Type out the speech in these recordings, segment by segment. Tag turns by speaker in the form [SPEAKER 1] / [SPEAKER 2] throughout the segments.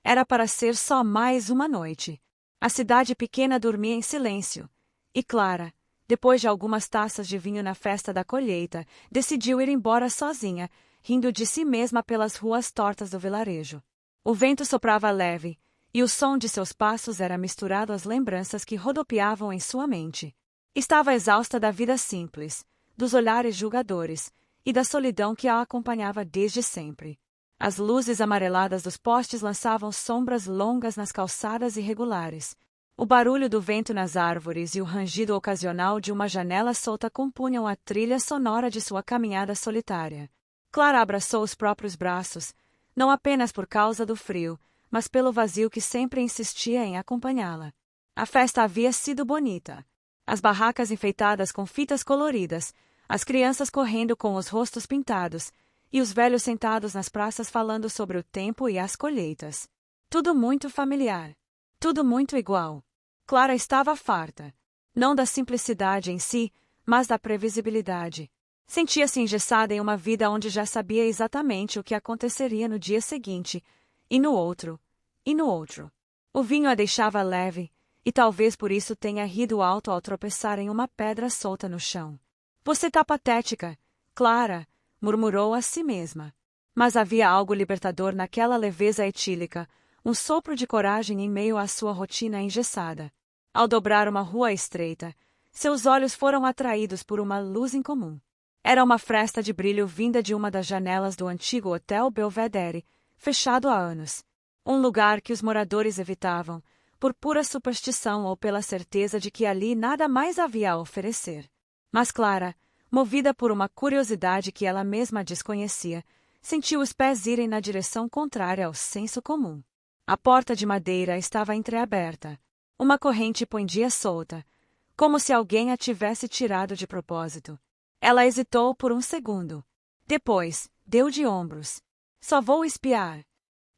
[SPEAKER 1] Era para ser só mais uma noite. A cidade pequena dormia em silêncio. E Clara, depois de algumas taças de vinho na festa da colheita, decidiu ir embora sozinha, rindo de si mesma pelas ruas tortas do vilarejo. O vento soprava leve, e o som de seus passos era misturado às lembranças que rodopiavam em sua mente. Estava exausta da vida simples, dos olhares julgadores, e da solidão que a acompanhava desde sempre. As luzes amareladas dos postes lançavam sombras longas nas calçadas irregulares. O barulho do vento nas árvores e o rangido ocasional de uma janela solta compunham a trilha sonora de sua caminhada solitária. Clara abraçou os próprios braços, não apenas por causa do frio, mas pelo vazio que sempre insistia em acompanhá-la. A festa havia sido bonita. As barracas enfeitadas com fitas coloridas, as crianças correndo com os rostos pintados, e os velhos sentados nas praças falando sobre o tempo e as colheitas. Tudo muito familiar. Tudo muito igual. Clara estava farta. Não da simplicidade em si, mas da previsibilidade. Sentia-se engessada em uma vida onde já sabia exatamente o que aconteceria no dia seguinte, e no outro, e no outro. O vinho a deixava leve, e talvez por isso tenha rido alto ao tropeçar em uma pedra solta no chão. Você tá patética, Clara, murmurou a si mesma. Mas havia algo libertador naquela leveza etílica, um sopro de coragem em meio à sua rotina engessada. Ao dobrar uma rua estreita, seus olhos foram atraídos por uma luz incomum. Era uma fresta de brilho vinda de uma das janelas do antigo Hotel Belvedere, fechado há anos. Um lugar que os moradores evitavam, por pura superstição ou pela certeza de que ali nada mais havia a oferecer. Mas Clara, movida por uma curiosidade que ela mesma desconhecia, sentiu os pés irem na direção contrária ao senso comum. A porta de madeira estava entreaberta. Uma corrente pendia solta, como se alguém a tivesse tirado de propósito. Ela hesitou por um segundo. Depois, deu de ombros. Só vou espiar.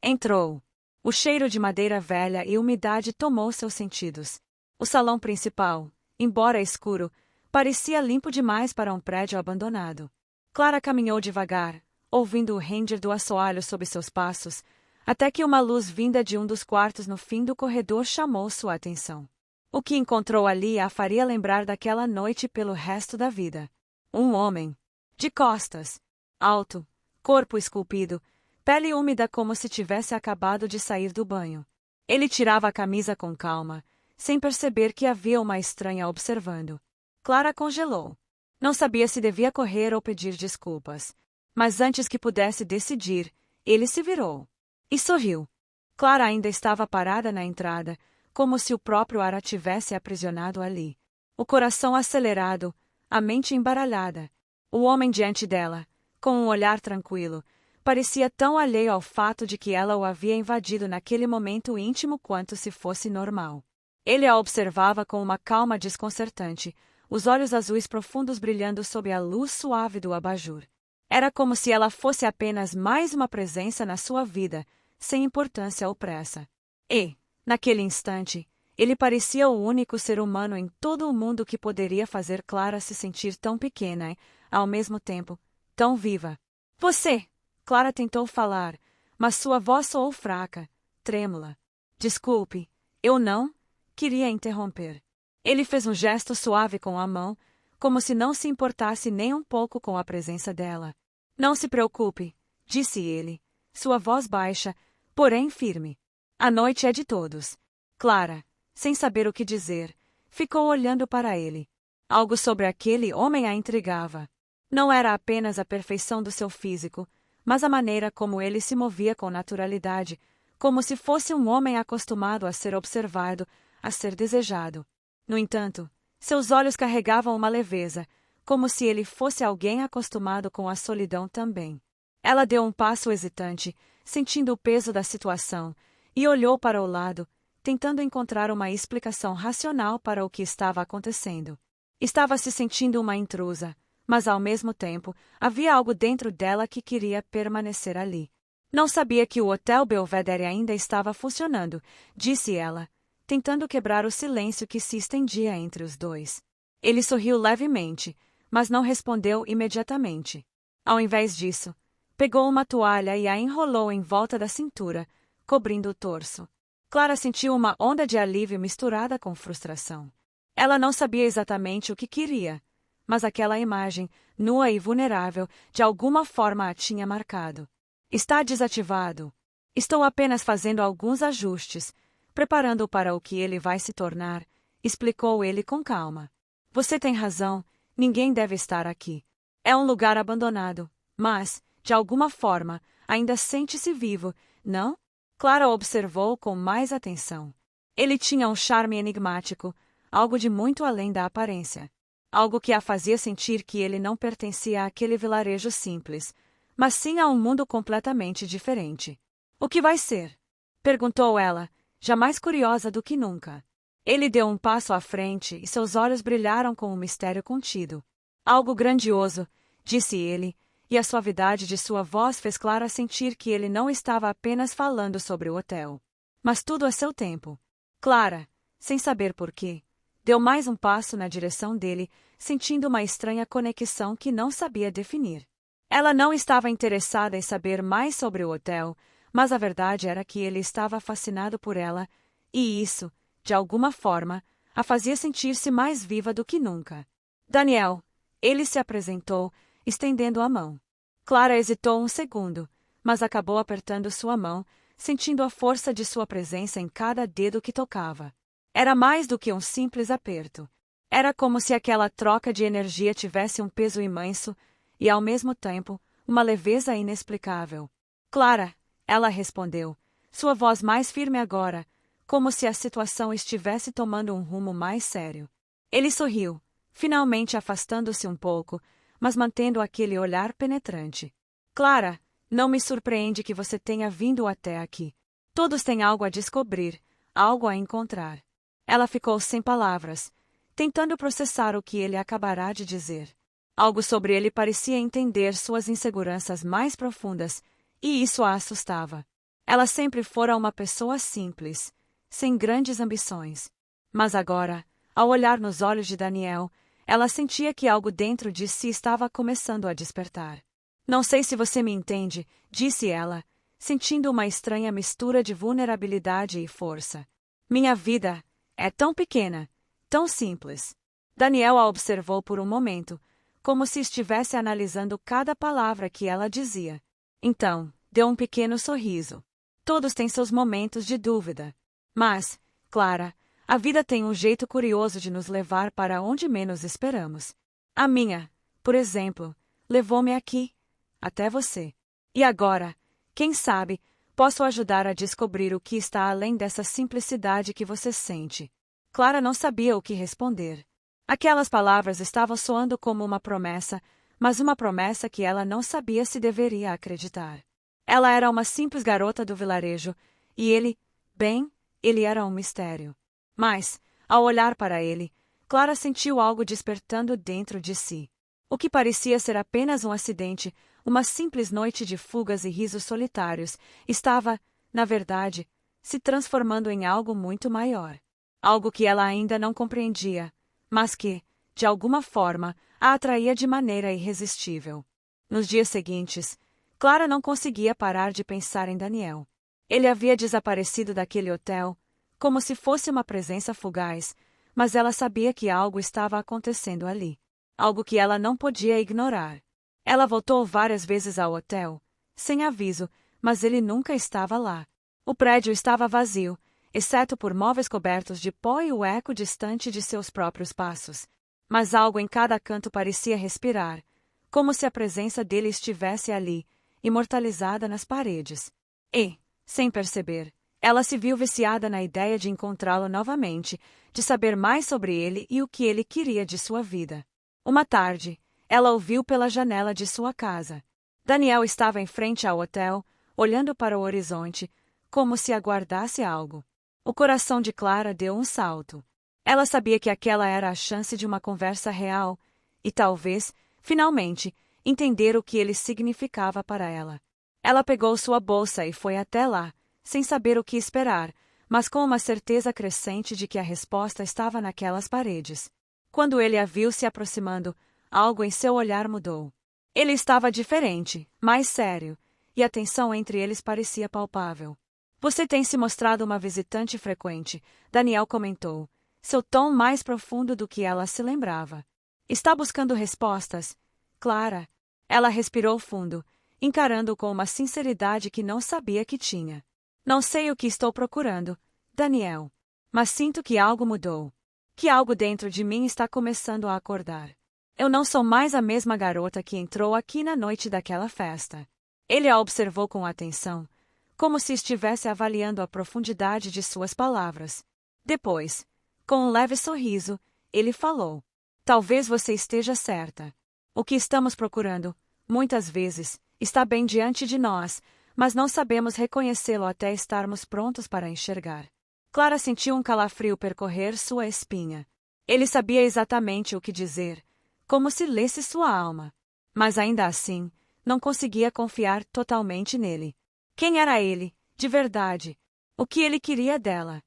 [SPEAKER 1] Entrou. O cheiro de madeira velha e umidade tomou seus sentidos. O salão principal, embora escuro, parecia limpo demais para um prédio abandonado. Clara caminhou devagar, ouvindo o ranger do assoalho sob seus passos, até que uma luz vinda de um dos quartos no fim do corredor chamou sua atenção. O que encontrou ali a faria lembrar daquela noite pelo resto da vida. Um homem. De costas. Alto. Corpo esculpido. Pele úmida como se tivesse acabado de sair do banho. Ele tirava a camisa com calma, sem perceber que havia uma estranha observando. Clara congelou. Não sabia se devia correr ou pedir desculpas. Mas antes que pudesse decidir, ele se virou. E sorriu. Clara ainda estava parada na entrada, como se o próprio ar a tivesse aprisionado ali. O coração acelerado, a mente embaralhada. O homem diante dela, com um olhar tranquilo, parecia tão alheio ao fato de que ela o havia invadido naquele momento íntimo quanto se fosse normal. Ele a observava com uma calma desconcertante, os olhos azuis profundos brilhando sob a luz suave do abajur. Era como se ela fosse apenas mais uma presença na sua vida, sem importância ou pressa. E, naquele instante, ele parecia o único ser humano em todo o mundo que poderia fazer Clara se sentir tão pequena e, ao mesmo tempo, tão viva. Você! Clara tentou falar, mas sua voz soou fraca, trêmula. Desculpe, eu não queria interromper. Ele fez um gesto suave com a mão, como se não se importasse nem um pouco com a presença dela. Não se preocupe, disse ele, sua voz baixa, porém firme. A noite é de todos. Clara, sem saber o que dizer, ficou olhando para ele. Algo sobre aquele homem a intrigava. Não era apenas a perfeição do seu físico, mas a maneira como ele se movia com naturalidade, como se fosse um homem acostumado a ser observado, a ser desejado. No entanto, seus olhos carregavam uma leveza, como se ele fosse alguém acostumado com a solidão também. Ela deu um passo hesitante, sentindo o peso da situação, e olhou para o lado, tentando encontrar uma explicação racional para o que estava acontecendo. Estava se sentindo uma intrusa, mas ao mesmo tempo, havia algo dentro dela que queria permanecer ali. Não sabia que o Hotel Belvedere ainda estava funcionando, disse ela, tentando quebrar o silêncio que se estendia entre os dois. Ele sorriu levemente, mas não respondeu imediatamente. Ao invés disso, pegou uma toalha e a enrolou em volta da cintura, cobrindo o torso. Clara sentiu uma onda de alívio misturada com frustração. Ela não sabia exatamente o que queria, mas aquela imagem, nua e vulnerável, de alguma forma a tinha marcado. Está desativado. Estou apenas fazendo alguns ajustes, preparando-o para o que ele vai se tornar, explicou ele com calma. Você tem razão, ninguém deve estar aqui. É um lugar abandonado, mas, de alguma forma, ainda sente-se vivo, não? Clara observou com mais atenção. Ele tinha um charme enigmático, algo de muito além da aparência. Algo que a fazia sentir que ele não pertencia àquele vilarejo simples, mas sim a um mundo completamente diferente. O que vai ser? Perguntou ela, já mais curiosa do que nunca. Ele deu um passo à frente e seus olhos brilharam com um mistério contido. Algo grandioso, disse ele, e a suavidade de sua voz fez Clara sentir que ele não estava apenas falando sobre o hotel, mas tudo a seu tempo. Clara, sem saber por quê, deu mais um passo na direção dele, sentindo uma estranha conexão que não sabia definir. Ela não estava interessada em saber mais sobre o hotel, mas a verdade era que ele estava fascinado por ela, e isso, de alguma forma, a fazia sentir-se mais viva do que nunca. Daniel, ele se apresentou, estendendo a mão. Clara hesitou um segundo, mas acabou apertando sua mão, sentindo a força de sua presença em cada dedo que tocava. Era mais do que um simples aperto. Era como se aquela troca de energia tivesse um peso imenso e, ao mesmo tempo, uma leveza inexplicável. Clara, ela respondeu, sua voz mais firme agora, como se a situação estivesse tomando um rumo mais sério. Ele sorriu, finalmente afastando-se um pouco, mas mantendo aquele olhar penetrante. Clara, não me surpreende que você tenha vindo até aqui. Todos têm algo a descobrir, algo a encontrar. Ela ficou sem palavras, tentando processar o que ele acabará de dizer. Algo sobre ele parecia entender suas inseguranças mais profundas, e isso a assustava. Ela sempre fora uma pessoa simples, sem grandes ambições. Mas agora, ao olhar nos olhos de Daniel, ela sentia que algo dentro de si estava começando a despertar. Não sei se você me entende, disse ela, sentindo uma estranha mistura de vulnerabilidade e força. Minha vida é tão pequena, tão simples. Daniel a observou por um momento, como se estivesse analisando cada palavra que ela dizia. Então, deu um pequeno sorriso. Todos têm seus momentos de dúvida. Mas, Clara, a vida tem um jeito curioso de nos levar para onde menos esperamos. A minha, por exemplo, levou-me aqui, até você. E agora, quem sabe, posso ajudar a descobrir o que está além dessa simplicidade que você sente. Clara não sabia o que responder. Aquelas palavras estavam soando como uma promessa, mas uma promessa que ela não sabia se deveria acreditar. Ela era uma simples garota do vilarejo, e ele, bem, ele era um mistério. Mas, ao olhar para ele, Clara sentiu algo despertando dentro de si. O que parecia ser apenas um acidente, uma simples noite de fugas e risos solitários, estava, na verdade, se transformando em algo muito maior. Algo que ela ainda não compreendia, mas que, de alguma forma, a atraía de maneira irresistível. Nos dias seguintes, Clara não conseguia parar de pensar em Daniel. Ele havia desaparecido daquele hotel, como se fosse uma presença fugaz, mas ela sabia que algo estava acontecendo ali. Algo que ela não podia ignorar. Ela voltou várias vezes ao hotel, sem aviso, mas ele nunca estava lá. O prédio estava vazio, exceto por móveis cobertos de pó e o eco distante de seus próprios passos. Mas algo em cada canto parecia respirar, como se a presença dele estivesse ali, imortalizada nas paredes. E, sem perceber, ela se viu viciada na ideia de encontrá-lo novamente, de saber mais sobre ele e o que ele queria de sua vida. Uma tarde, ela o viu pela janela de sua casa. Daniel estava em frente ao hotel, olhando para o horizonte, como se aguardasse algo. O coração de Clara deu um salto. Ela sabia que aquela era a chance de uma conversa real e talvez, finalmente, entender o que ele significava para ela. Ela pegou sua bolsa e foi até lá, sem saber o que esperar, mas com uma certeza crescente de que a resposta estava naquelas paredes. Quando ele a viu se aproximando, algo em seu olhar mudou. Ele estava diferente, mais sério, e a tensão entre eles parecia palpável. Você tem se mostrado uma visitante frequente, Daniel comentou, seu tom mais profundo do que ela se lembrava. Está buscando respostas? Clara. Ela respirou fundo, encarando-o com uma sinceridade que não sabia que tinha. Não sei o que estou procurando, Daniel. Mas sinto que algo mudou. Que algo dentro de mim está começando a acordar. Eu não sou mais a mesma garota que entrou aqui na noite daquela festa. Ele a observou com atenção, como se estivesse avaliando a profundidade de suas palavras. Depois, com um leve sorriso, ele falou: talvez você esteja certa. O que estamos procurando, muitas vezes, está bem diante de nós, mas não sabemos reconhecê-lo até estarmos prontos para enxergar. Clara sentiu um calafrio percorrer sua espinha. Ele sabia exatamente o que dizer, como se lesse sua alma. Mas ainda assim, não conseguia confiar totalmente nele. Quem era ele, de verdade? O que ele queria dela?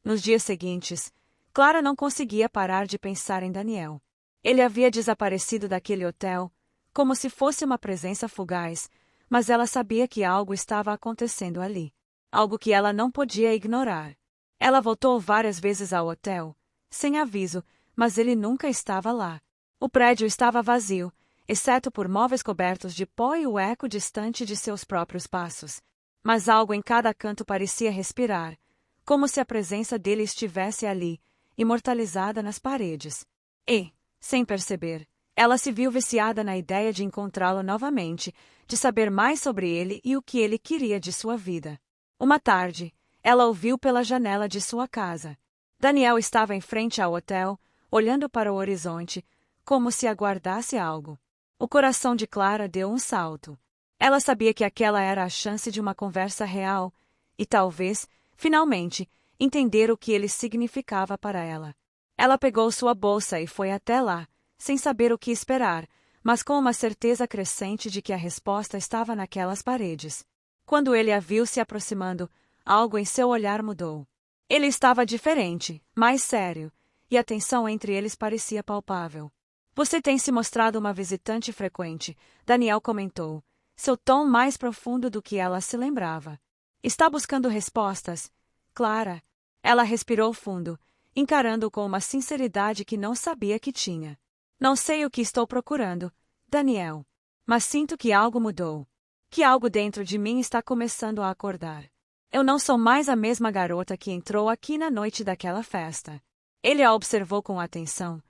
[SPEAKER 1] Nos dias seguintes, Clara não conseguia parar de pensar em Daniel. Ele havia desaparecido daquele hotel, como se fosse uma presença fugaz, mas ela sabia que algo estava acontecendo ali. Algo que ela não podia ignorar. Ela voltou várias vezes ao hotel, sem aviso, mas ele nunca estava lá. O prédio estava vazio, exceto por móveis cobertos de pó e o eco distante de seus próprios passos. Mas algo em cada canto parecia respirar, como se a presença dele estivesse ali, imortalizada nas paredes. E, sem perceber, ela se viu viciada na ideia de encontrá-lo novamente, de saber mais sobre ele e o que ele queria de sua vida. Uma tarde, ela o viu pela janela de sua casa. Daniel estava em frente ao hotel, olhando para o horizonte, como se aguardasse algo. O coração de Clara deu um salto. Ela sabia que aquela era a chance de uma conversa real, e talvez, finalmente, entender o que ele significava para ela. Ela pegou sua bolsa e foi até lá, sem saber o que esperar, mas com uma certeza crescente de que a resposta estava naquelas paredes. Quando ele a viu se aproximando, algo em seu olhar mudou. Ele estava diferente, mais sério, e a tensão entre eles parecia palpável. Você tem se mostrado uma visitante frequente, Daniel comentou, seu tom mais profundo do que ela se lembrava. Está buscando respostas? Clara. Ela respirou fundo, encarando-o com uma sinceridade que não sabia que tinha. Não sei o que estou procurando, Daniel. Mas sinto que algo mudou. Que algo dentro de mim está começando a acordar. Eu não sou mais a mesma garota que entrou aqui na noite daquela festa. Ele a observou com atenção,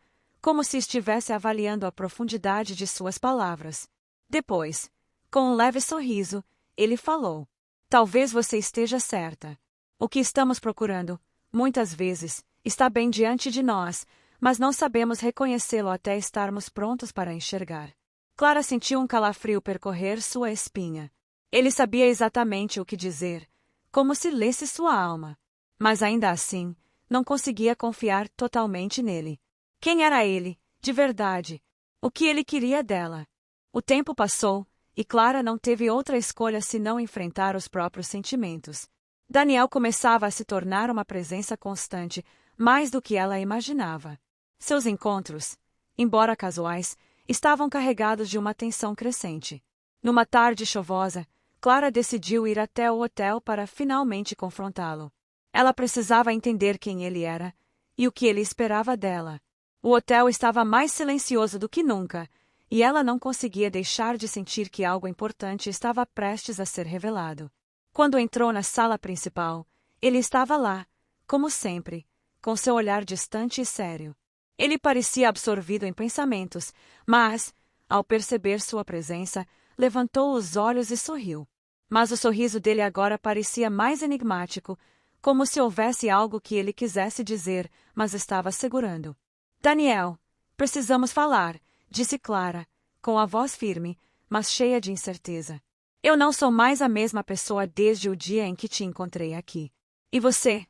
[SPEAKER 1] como se estivesse avaliando a profundidade de suas palavras. Depois, com um leve sorriso, ele falou: talvez você esteja certa. O que estamos procurando, muitas vezes, está bem diante de nós, mas não sabemos reconhecê-lo até estarmos prontos para enxergar. Clara sentiu um calafrio percorrer sua espinha. Ele sabia exatamente o que dizer, como se lesse sua alma. Mas ainda assim, não conseguia confiar totalmente nele. Quem era ele, de verdade? O que ele queria dela? O tempo passou, e Clara não teve outra escolha senão enfrentar os próprios sentimentos. Daniel começava a se tornar uma presença constante, mais do que ela imaginava. Seus encontros, embora casuais, estavam carregados de uma tensão crescente. Numa tarde chuvosa, Clara decidiu ir até o hotel para finalmente confrontá-lo. Ela precisava entender quem ele era e o que ele esperava dela. O hotel estava mais silencioso do que nunca, e ela não conseguia deixar de sentir que algo importante estava prestes a ser revelado. Quando entrou na sala principal, ele estava lá, como sempre, com seu olhar distante e sério. Ele parecia absorvido em pensamentos, mas, ao perceber sua presença, levantou os olhos e sorriu. Mas o sorriso dele agora parecia mais enigmático, como se houvesse algo que ele quisesse dizer, mas estava segurando. Daniel, precisamos falar, disse Clara, com a voz firme, mas cheia de incerteza. Eu não sou mais a mesma pessoa desde o dia em que te encontrei aqui. E você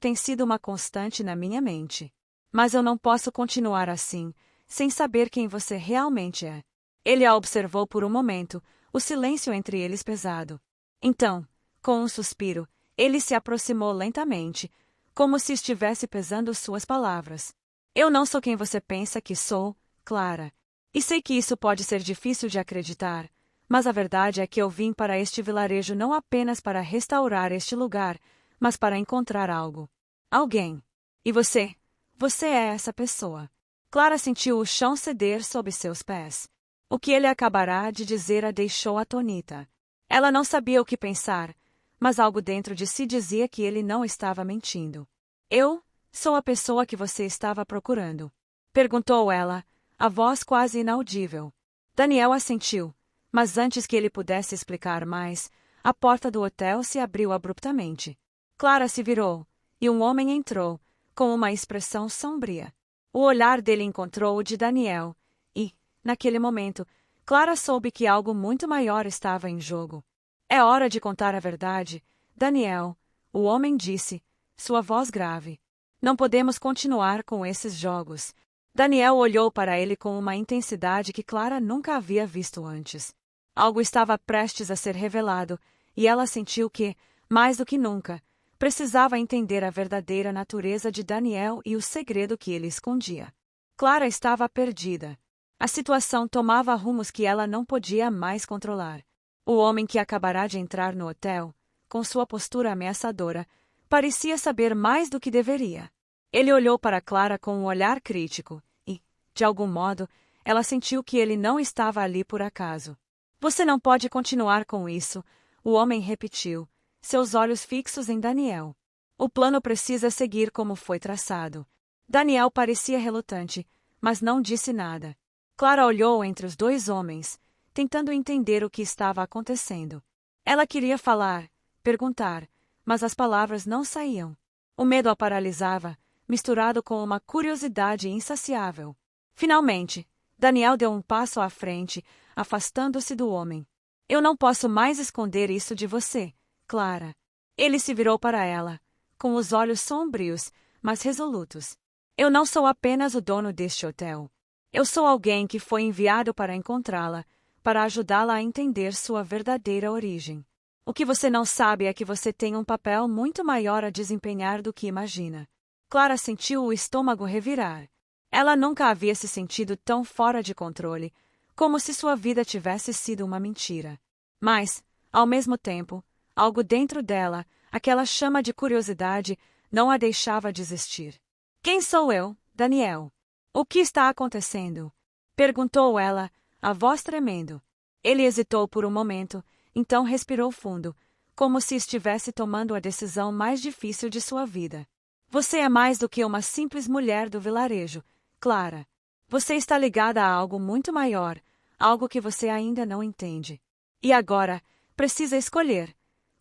[SPEAKER 1] tem sido uma constante na minha mente. Mas eu não posso continuar assim, sem saber quem você realmente é. Ele a observou por um momento, o silêncio entre eles pesado. Então, com um suspiro, ele se aproximou lentamente, como se estivesse pesando suas palavras. Eu não sou quem você pensa que sou, Clara. E sei que isso pode ser difícil de acreditar, Mas a verdade é que eu vim para este vilarejo não apenas para restaurar este lugar, mas para encontrar algo. Alguém. E você? Você é essa pessoa. Clara sentiu o chão ceder sob seus pés. O que ele acabará de dizer a deixou atônita. Ela não sabia o que pensar, mas algo dentro de si dizia que ele não estava mentindo. Eu sou a pessoa que você estava procurando? Perguntou ela, a voz quase inaudível. Daniel assentiu, mas antes que ele pudesse explicar mais, a porta do hotel se abriu abruptamente. Clara se virou, e um homem entrou, com uma expressão sombria. O olhar dele encontrou o de Daniel, e, naquele momento, Clara soube que algo muito maior estava em jogo. É hora de contar a verdade, Daniel, o homem disse, sua voz grave. Não podemos continuar com esses jogos. Daniel olhou para ele com uma intensidade que Clara nunca havia visto antes. Algo estava prestes a ser revelado, e ela sentiu que, mais do que nunca, precisava entender a verdadeira natureza de Daniel e o segredo que ele escondia. Clara estava perdida. A situação tomava rumos que ela não podia mais controlar. O homem que acabará de entrar no hotel, com sua postura ameaçadora, parecia saber mais do que deveria. Ele olhou para Clara com um olhar crítico e, de algum modo, ela sentiu que ele não estava ali por acaso. Você não pode continuar com isso, o homem repetiu, seus olhos fixos em Daniel. O plano precisa seguir como foi traçado. Daniel parecia relutante, mas não disse nada. Clara olhou entre os dois homens, tentando entender o que estava acontecendo. Ela queria falar, perguntar, mas as palavras não saíam. O medo a paralisava, misturado com uma curiosidade insaciável. Finalmente, Daniel deu um passo à frente, afastando-se do homem. Eu não posso mais esconder isso de você, Clara. Ele se virou para ela, com os olhos sombrios, mas resolutos. Eu não sou apenas o dono deste hotel. Eu sou alguém que foi enviado para encontrá-la, para ajudá-la a entender sua verdadeira origem. O que você não sabe é que você tem um papel muito maior a desempenhar do que imagina. Clara sentiu o estômago revirar. Ela nunca havia se sentido tão fora de controle, como se sua vida tivesse sido uma mentira. Mas, ao mesmo tempo, algo dentro dela, aquela chama de curiosidade, não a deixava desistir. Quem sou eu, Daniel? O que está acontecendo? Perguntou ela, a voz tremendo. Ele hesitou por um momento, então respirou fundo, como se estivesse tomando a decisão mais difícil de sua vida. Você é mais do que uma simples mulher do vilarejo, Clara. Você está ligada a algo muito maior, algo que você ainda não entende. E agora, precisa escolher: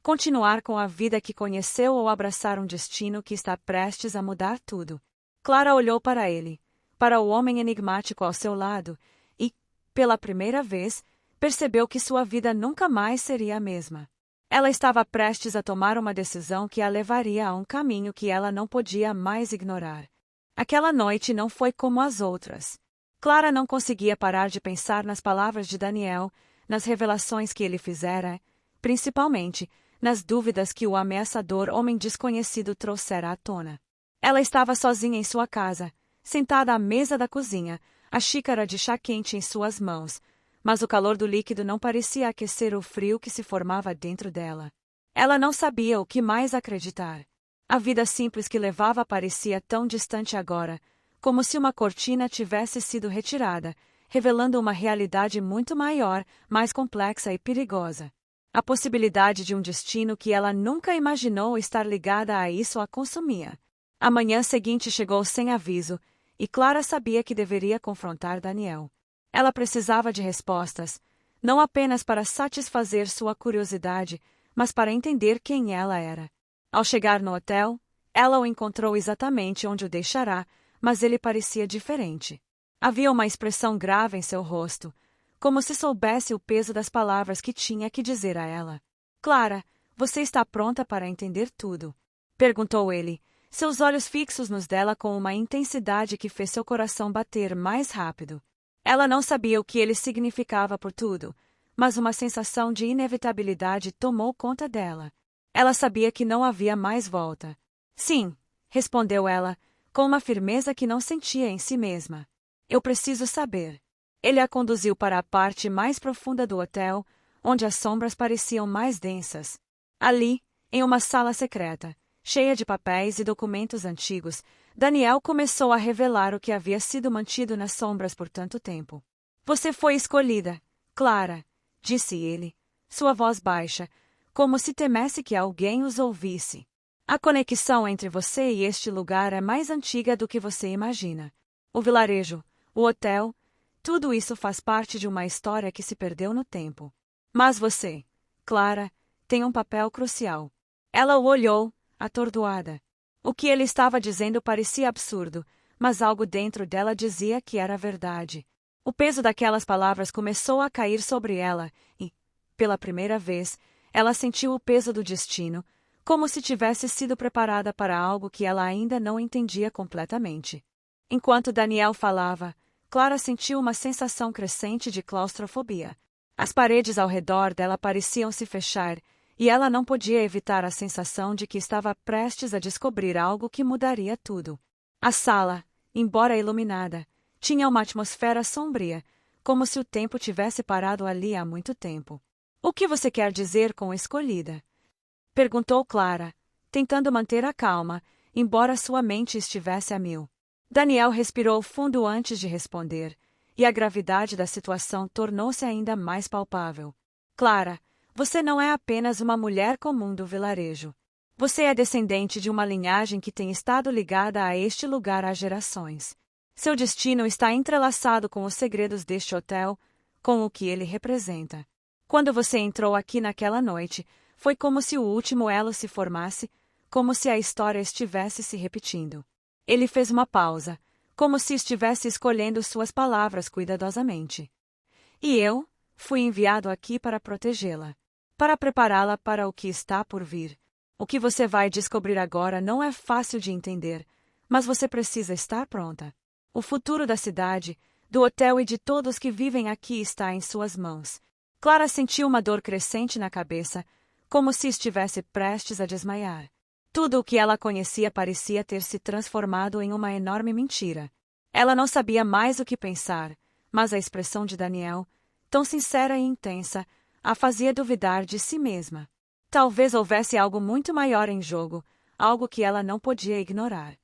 [SPEAKER 1] continuar com a vida que conheceu ou abraçar um destino que está prestes a mudar tudo. Clara olhou para ele, para o homem enigmático ao seu lado, e, pela primeira vez, percebeu que sua vida nunca mais seria a mesma. Ela estava prestes a tomar uma decisão que a levaria a um caminho que ela não podia mais ignorar. Aquela noite não foi como as outras. Clara não conseguia parar de pensar nas palavras de Daniel, nas revelações que ele fizera, principalmente nas dúvidas que o ameaçador homem desconhecido trouxera à tona. Ela estava sozinha em sua casa, sentada à mesa da cozinha, a xícara de chá quente em suas mãos, mas o calor do líquido não parecia aquecer o frio que se formava dentro dela. Ela não sabia o que mais acreditar. A vida simples que levava parecia tão distante agora, como se uma cortina tivesse sido retirada, revelando uma realidade muito maior, mais complexa e perigosa. A possibilidade de um destino que ela nunca imaginou estar ligada a isso a consumia. A manhã seguinte chegou sem aviso, e Clara sabia que deveria confrontar Daniel. Ela precisava de respostas, não apenas para satisfazer sua curiosidade, mas para entender quem ela era. Ao chegar no hotel, ela o encontrou exatamente onde o deixará, mas ele parecia diferente. Havia uma expressão grave em seu rosto, como se soubesse o peso das palavras que tinha que dizer a ela. Clara, você está pronta para entender tudo? Perguntou ele, seus olhos fixos nos dela com uma intensidade que fez seu coração bater mais rápido. Ela não sabia o que ele significava por tudo, mas uma sensação de inevitabilidade tomou conta dela. Ela sabia que não havia mais volta. Sim, respondeu ela, com uma firmeza que não sentia em si mesma. Eu preciso saber. Ele a conduziu para a parte mais profunda do hotel, onde as sombras pareciam mais densas. Ali, em uma sala secreta, cheia de papéis e documentos antigos, Daniel começou a revelar o que havia sido mantido nas sombras por tanto tempo. Você foi escolhida, Clara, disse ele, sua voz baixa, como se temesse que alguém os ouvisse. A conexão entre você e este lugar é mais antiga do que você imagina. O vilarejo, o hotel, tudo isso faz parte de uma história que se perdeu no tempo. Mas você, Clara, tem um papel crucial. Ela o olhou, atordoada. O que ele estava dizendo parecia absurdo, mas algo dentro dela dizia que era verdade. O peso daquelas palavras começou a cair sobre ela e, pela primeira vez, ela sentiu o peso do destino, como se tivesse sido preparada para algo que ela ainda não entendia completamente. Enquanto Daniel falava, Clara sentiu uma sensação crescente de claustrofobia. As paredes ao redor dela pareciam se fechar, e ela não podia evitar a sensação de que estava prestes a descobrir algo que mudaria tudo. A sala, embora iluminada, tinha uma atmosfera sombria, como se o tempo tivesse parado ali há muito tempo. O que você quer dizer com escolhida? Perguntou Clara, tentando manter a calma, embora sua mente estivesse a mil. Daniel respirou fundo antes de responder, e a gravidade da situação tornou-se ainda mais palpável. Clara, você não é apenas uma mulher comum do vilarejo. Você é descendente de uma linhagem que tem estado ligada a este lugar há gerações. Seu destino está entrelaçado com os segredos deste hotel, com o que ele representa. Quando você entrou aqui naquela noite, foi como se o último elo se formasse, como se a história estivesse se repetindo. Ele fez uma pausa, como se estivesse escolhendo suas palavras cuidadosamente. E eu fui enviado aqui para protegê-la, para prepará-la para o que está por vir. O que você vai descobrir agora não é fácil de entender, mas você precisa estar pronta. O futuro da cidade, do hotel e de todos que vivem aqui está em suas mãos. Clara sentiu uma dor crescente na cabeça, como se estivesse prestes a desmaiar. Tudo o que ela conhecia parecia ter se transformado em uma enorme mentira. Ela não sabia mais o que pensar, mas a expressão de Daniel, tão sincera e intensa, a fazia duvidar de si mesma. Talvez houvesse algo muito maior em jogo, algo que ela não podia ignorar.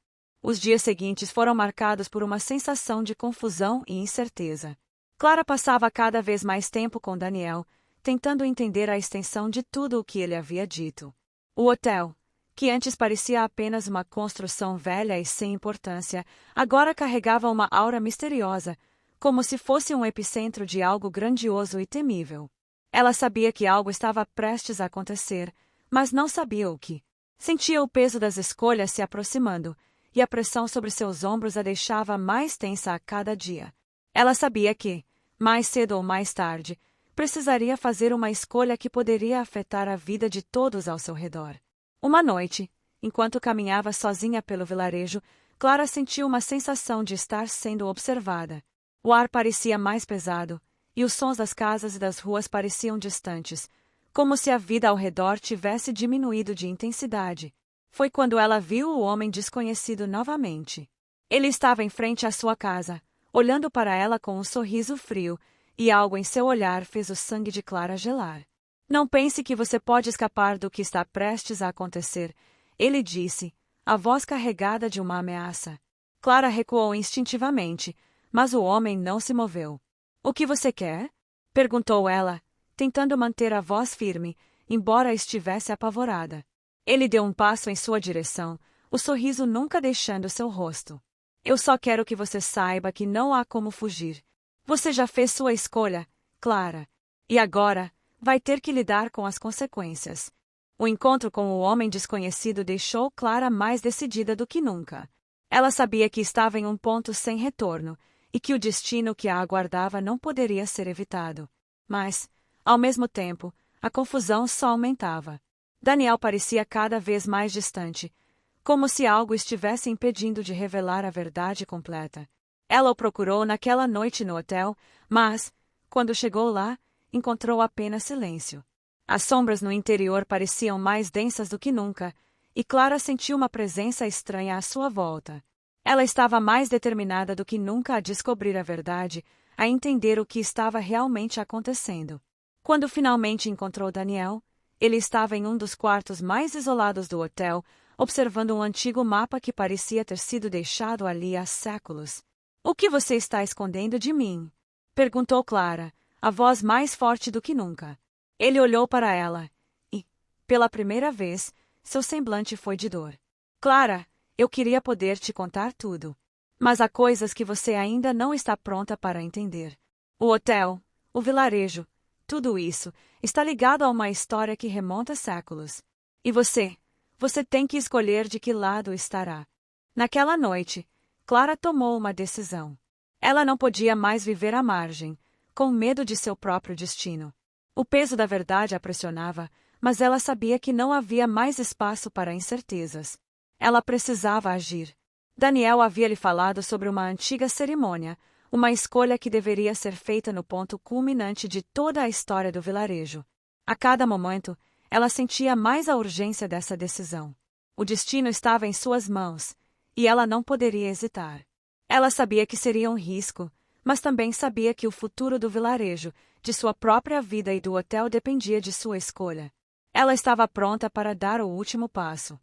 [SPEAKER 1] Os dias seguintes foram marcados por uma sensação de confusão e incerteza. Clara passava cada vez mais tempo com Daniel, tentando entender a extensão de tudo o que ele havia dito. O hotel, que antes parecia apenas uma construção velha e sem importância, agora carregava uma aura misteriosa, como se fosse um epicentro de algo grandioso e temível. Ela sabia que algo estava prestes a acontecer, mas não sabia o que. Sentia o peso das escolhas se aproximando, e a pressão sobre seus ombros a deixava mais tensa a cada dia. Ela sabia que, mais cedo ou mais tarde, precisaria fazer uma escolha que poderia afetar a vida de todos ao seu redor. Uma noite, enquanto caminhava sozinha pelo vilarejo, Clara sentiu uma sensação de estar sendo observada. O ar parecia mais pesado, e os sons das casas e das ruas pareciam distantes, como se a vida ao redor tivesse diminuído de intensidade. Foi quando ela viu o homem desconhecido novamente. Ele estava em frente à sua casa, olhando para ela com um sorriso frio, e algo em seu olhar fez o sangue de Clara gelar. Não pense que você pode escapar do que está prestes a acontecer, ele disse, a voz carregada de uma ameaça. Clara recuou instintivamente, mas o homem não se moveu. O que você quer? Perguntou ela, tentando manter a voz firme, embora estivesse apavorada. Ele deu um passo em sua direção, o sorriso nunca deixando seu rosto. Eu só quero que você saiba que não há como fugir. Você já fez sua escolha, Clara. E agora, vai ter que lidar com as consequências. O encontro com o homem desconhecido deixou Clara mais decidida do que nunca. Ela sabia que estava em um ponto sem retorno, e que o destino que a aguardava não poderia ser evitado. Mas, ao mesmo tempo, a confusão só aumentava. Daniel parecia cada vez mais distante, como se algo estivesse impedindo de revelar a verdade completa. Ela o procurou naquela noite no hotel, mas, quando chegou lá, encontrou apenas silêncio. As sombras no interior pareciam mais densas do que nunca, e Clara sentiu uma presença estranha à sua volta. Ela estava mais determinada do que nunca a descobrir a verdade, a entender o que estava realmente acontecendo. Quando finalmente encontrou Daniel, ele estava em um dos quartos mais isolados do hotel, observando um antigo mapa que parecia ter sido deixado ali há séculos. "O que você está escondendo de mim?" perguntou Clara, a voz mais forte do que nunca. Ele olhou para ela e, pela primeira vez, seu semblante foi de dor. "Clara, eu queria poder te contar tudo. Mas há coisas que você ainda não está pronta para entender. O hotel, o vilarejo, tudo isso está ligado a uma história que remonta séculos. E você tem que escolher de que lado estará." Naquela noite, Clara tomou uma decisão. Ela não podia mais viver à margem, com medo de seu próprio destino. O peso da verdade a pressionava, mas ela sabia que não havia mais espaço para incertezas. Ela precisava agir. Daniel havia lhe falado sobre uma antiga cerimônia, uma escolha que deveria ser feita no ponto culminante de toda a história do vilarejo. A cada momento, ela sentia mais a urgência dessa decisão. O destino estava em suas mãos, e ela não poderia hesitar. Ela sabia que seria um risco, mas também sabia que o futuro do vilarejo, de sua própria vida e do hotel dependia de sua escolha. Ela estava pronta para dar o último passo.